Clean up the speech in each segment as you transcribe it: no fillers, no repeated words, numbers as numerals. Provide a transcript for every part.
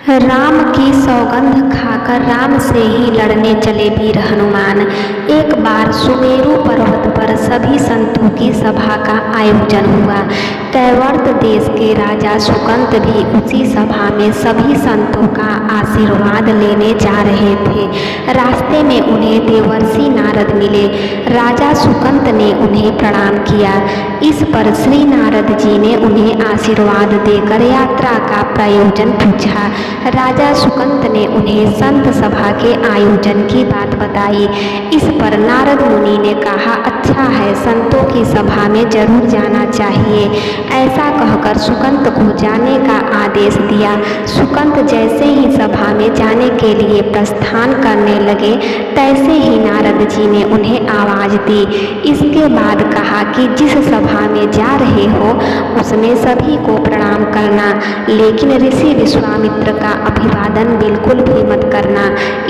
राम की सौगंध खाकर राम से ही लड़ने चले वीर हनुमान। एक बार सुमेरु पर्वत पर सभी संतों की सभा का आयोजन हुआ। कैवर्त देश के राजा सुकंत भी उसी सभा में सभी संतों का आशीर्वाद लेने जा रहे थे। रास्ते में उन्हें देवर्षि नारद मिले। राजा सुकंत ने उन्हें प्रणाम किया। इस पर श्री नारद जी ने उन्हें आशीर्वाद देकर यात्रा का प्रयोजन पूछा। राजा सुकंत ने उन्हें संत सभा के आयोजन की बात बताई। इस पर नारद मुनि ने कहा, अच्छा है, संतों की सभा में जरूर जाना चाहिए। ऐसा कहकर सुकंत को जाने का आदेश दिया। सुकंत जैसे ही सभा में जाने के लिए प्रस्थान करने लगे, तैसे ही नारद जी ने उन्हें आवाज दी। इसके बाद कहा कि जिस सभा में जा रहे हो उसमें सभी को प्रणाम करना, लेकिन ऋषि विश्वामित्र का अभिवादन बिल्कुल भी मत करना।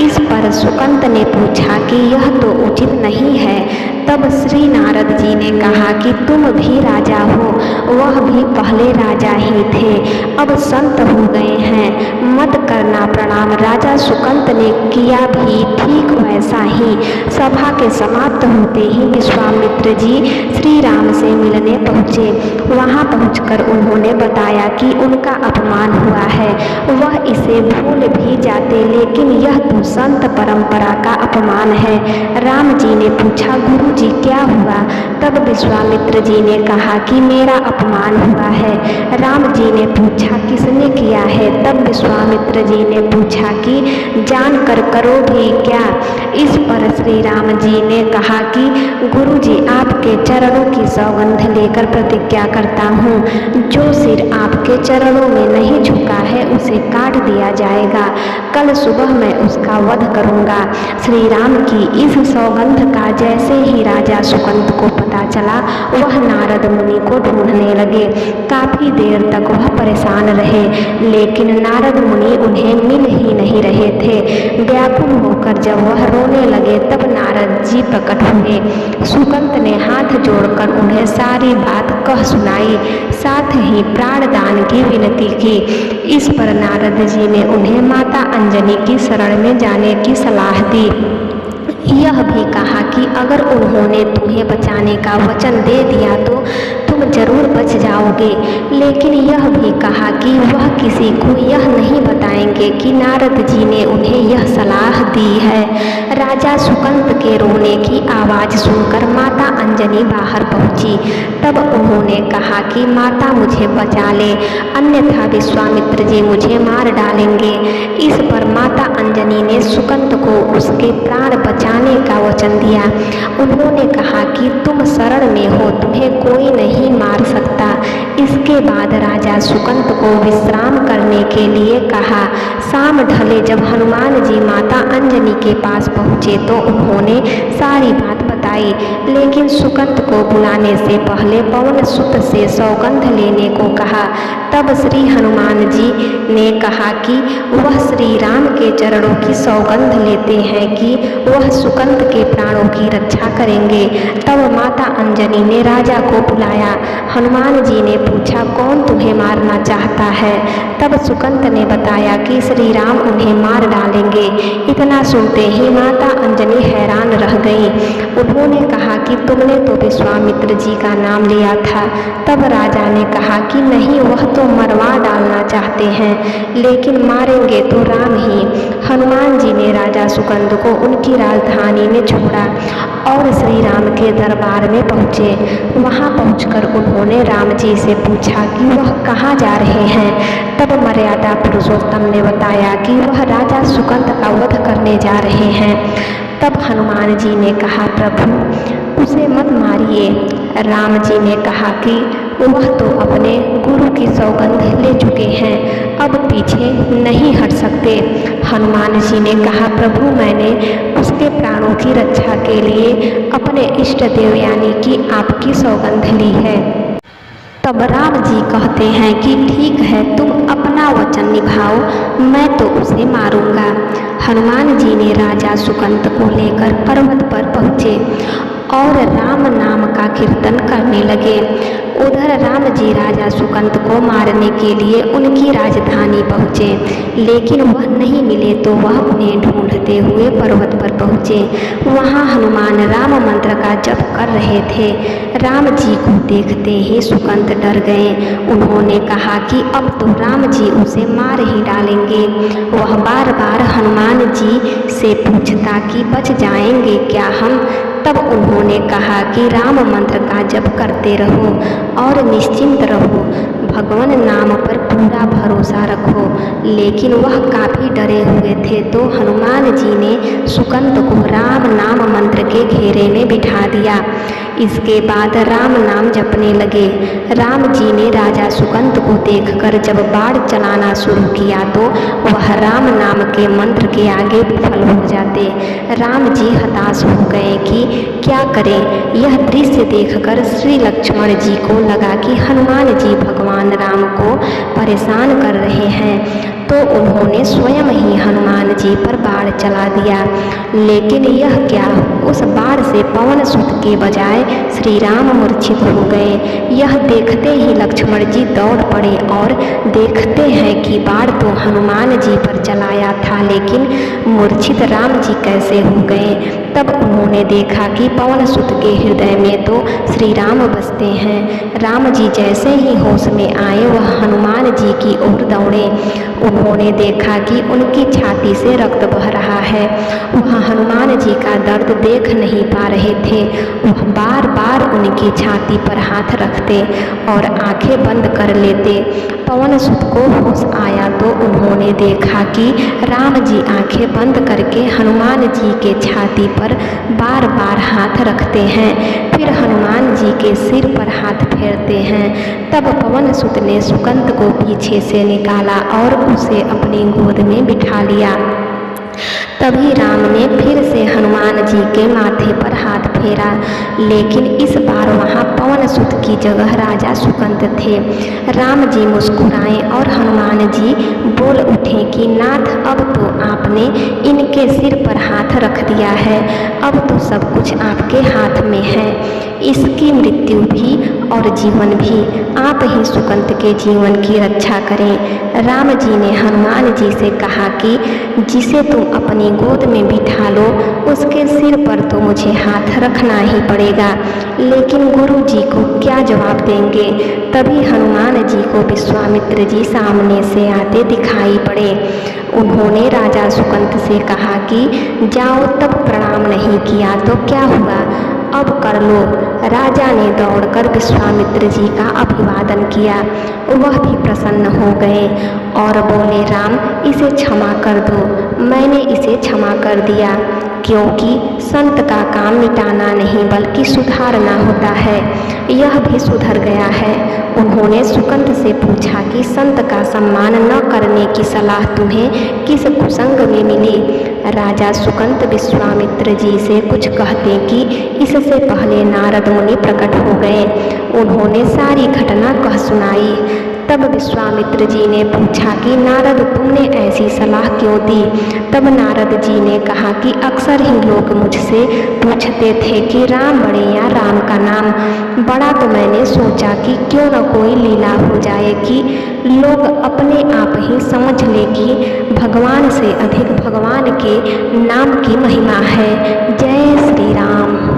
इस पर सुकंत ने पूछा कि यह तो उचित नहीं है। तब श्री नारद जी ने कहा कि तुम भी राजा हो, वह भी पहले राजा ही थे, अब संत हो गए हैं, मत करना प्रणाम। राजा सुकंत ने किया भी ठीक वैसा ही। सभा के समाप्त होते ही विश्वामित्र जी श्री राम से मिलने पहुँचे। वहाँ पहुँचकर उन्होंने बताया कि उनका अपमान हुआ है, वह इसे भूल भी जाते, लेकिन यह तो संत परंपरा का अपमान है। राम जी ने पूछा, गुरु जी क्या हुआ? तब विश्वामित्र जी ने कहा कि मेरा अपमान हुआ है। राम जी ने पूछा, किसने किया है? तब विश्वामित्र जी ने पूछा कि जान कर करो भी क्या? इस पर श्री राम जी ने कहा कि गुरु जी, आपके चरणों की सौगंध लेकर प्रतिज्ञा करता हूँ, जो सिर आपके चरणों में नहीं झुका है उसे काट दिया जाएगा। कल सुबह मैं उसका वध करूँगा। श्री राम की इस सौगंध का जैसे ही राजा सुकंत को पता चला, वह नारद मुनि को ढूंढने लगे। काफी देर तक वह परेशान रहे, लेकिन नारद मुनि उन्हें मिल ही नहीं रहे थे। व्याकुल होकर जब वह रोने लगे, तब नारद जी प्रकट हुए। सुकंत ने हाथ जोड़कर उन्हें सारी बात कह सुनाई, साथ ही प्राणदान की विनती की। इस पर नारद जी ने उन्हें माता अंजनी की शरण में जाने की सलाह दी। यह भी कहा कि अगर उन्होंने तुम्हें बचाने का वचन दे दिया तो तुम जरूर बच जाओगे, लेकिन यह भी कहा कि वह किसी को यह नहीं बताएंगे कि नारद जी ने उन्हें यह सलाह दी है। राजा सुकंत के रोने की आवाज़ सुनकर माता अंजनी बाहर पहुंची। तब उन्होंने कहा कि माता मुझे बचा ले, अन्यथा विश्वामित्र जी मुझे मार डालेंगे। इस पर माता अंजनी ने सुकंत को उसके प्राण बचाने का वचन दिया। उन्होंने कहा कि तुम शरण में हो, तुम्हें कोई नहीं मार सकता। इसके बाद राजा सुकंत को विश्राम करने के लिए कहा। शाम ढले जब हनुमान जी माता अंजनी के पास पहुँचे तो उन्होंने सारी बात बताई, लेकिन सुकंत को बुलाने से पहले पवन सुत से सौगंध लेने को कहा। तब श्री हनुमान जी ने कहा कि वह श्री राम के चरणों की सौगंध लेते हैं कि वह सुकंत के प्राणों की रक्षा करेंगे। तब माता अंजनी ने राजा को बुलाया। हनुमान जी ने पूछा, कौन तुम्हें मारना चाहता है? तब सुकंत ने बताया कि श्री राम उन्हें मार डालेंगे। इतना सुनते ही माता अंजनी हैरान रह गई। उन्होंने कहा कि तुमने तो विश्वामित्र जी का नाम लिया था। तब राजा ने कहा कि नहीं, वह तो मरवा डालना चाहते हैं, लेकिन मारेंगे तो राम ही। हनुमान जी ने राजा सुकंद को उनकी राजधानी में छोड़ा और श्री राम के दरबार में पहुँचे। वहाँ पहुंचकर उन्होंने राम जी से पूछा कि वह कहाँ जा रहे हैं। तब मर्यादा पुरुषोत्तम ने बताया कि वह राजा सुकंत का वध करने जा रहे हैं। तब हनुमान जी ने कहा, प्रभु उसे मत मारिए। राम जी ने कहा कि वह तो अपने गुरु की सौगंध ले चुके हैं, अब पीछे नहीं हट सकते। हनुमान जी ने कहा, प्रभु मैंने उसके प्राणों की रक्षा के लिए अपने इष्ट देव यानी कि आपकी सौगंध ली है। तब राम जी कहते हैं कि ठीक है, तुम अपना वचन निभाओ, मैं तो उसे मारूंगा। हनुमान जी ने राजा सुकंत को लेकर पर्वत पर पहुँचे और राम नाम का कीर्तन करने लगे। उधर राम जी राजा सुकंत को मारने के लिए उनकी राजधानी पहुँचे, लेकिन वह नहीं मिले तो वह उन्हें ढूंढते हुए पर्वत पर पहुँचे। वहाँ हनुमान राम मंत्र का जप कर रहे थे। राम जी को देखते ही सुकंत डर गए। उन्होंने कहा कि अब तो राम जी उसे मार ही डालेंगे। वह बार बार हनुमान जी से पूछता कि बच जाएंगे क्या हम। तब उन्होंने कहा कि राम मंत्र का जप करते रहो और निश्चिंत रहो, भगवान नाम पर पूरा भरोसा रखो। लेकिन वह काफ़ी डरे हुए थे, तो हनुमान जी ने सुकंत को राम नाम मंत्र के घेरे में बिठा दिया। इसके बाद राम नाम जपने लगे। राम जी ने राजा सुकंत को देखकर जब बाण चलाना शुरू किया तो वह राम नाम के मंत्र के आगे विफल हो जाते। राम जी हताश हो गए कि क्या करें। यह दृश्य देखकर श्री लक्ष्मण जी को लगा कि हनुमान जी भगवान राम को परेशान कर रहे हैं, तो उन्होंने स्वयं ही हनुमान जी पर बाण चला दिया। लेकिन यह क्या, उस बाण से पवन सुत के बजाय श्री राम मूर्छित हो गए। यह देखते ही लक्ष्मण जी दौड़ पड़े और देखते हैं कि बाण तो हनुमान जी पर चलाया था, लेकिन मूर्छित राम जी कैसे हो गए। तब उन्होंने देखा कि पवन सुत के हृदय में तो श्री राम बसते हैं। राम जी जैसे ही होश में आए वह हनुमान जी की ओर दौड़े। उन्होंने देखा कि उनकी छाती से रक्त बह रहा है। वह हनुमान जी का दर्द देख नहीं पा रहे थे। वह बार बार उनकी छाती पर हाथ रखते और आंखें बंद कर लेते। पवन सुत को होश आया तो उन्होंने देखा कि राम जी आंखें बंद करके हनुमान जी के छाती पर बार बार हाथ रखते हैं, फिर हनुमान जी के सिर पर हाथ फेरते हैं। तब पवन सुत ने सुकंत को पीछे से निकाला और उसे अपनी गोद में बिठा लिया। तभी राम ने फिर से हनुमान जी के माथे पर हाथ फेरा, लेकिन इस बार वहाँ पवन सुत की जगह राजा सुकंत थे। राम जी मुस्कुराए और हनुमान जी बोल उठे कि नाथ, अब तो आपने इनके सिर पर हाथ रख दिया है, अब तो सब कुछ आपके हाथ में है। इसकी मृत्यु भी और जीवन भी आप ही सुकंत के जीवन की रक्षा करें। राम जी ने हनुमान जी से कहा कि जिसे तुम अपनी गोद में बिठा लो उसके सिर पर तो मुझे हाथ रखना ही पड़ेगा, लेकिन गुरु जी को क्या जवाब देंगे। तभी हनुमान जी को विश्वामित्र जी सामने से आते दिखाई पड़े। उन्होंने राजा सुकंत से कहा कि जाओ, तब प्रणाम नहीं किया तो क्या हुआ, अब कर लो। राजा ने दौड़कर विश्वामित्र जी का अभिवादन किया। वह भी प्रसन्न हो गए और बोले, राम, इसे क्षमा कर दो। मैंने इसे क्षमा कर दिया, क्योंकि संत का काम मिटाना नहीं बल्कि सुधारना होता है। यह भी सुधर गया है। उन्होंने सुकंत से पूछा कि संत का सम्मान न करने की सलाह तुम्हें किस कुसंग में मिली। राजा सुकंत विश्वामित्र जी से कुछ कहते कि इससे पहले नारद मुनि प्रकट हो गए। उन्होंने सारी घटना कह सुनाई। तब विश्वामित्र जी ने पूछा कि नारद, तुमने ऐसी सलाह क्यों दी। तब नारद जी ने कहा कि अक्सर ही लोग मुझसे पूछते थे कि राम बड़े या राम का नाम बड़ा, तो मैंने सोचा कि क्यों न कोई लीला हो जाए कि लोग अपने आप ही समझ ले कि भगवान से अधिक भगवान के नाम की महिमा है। जय श्री राम।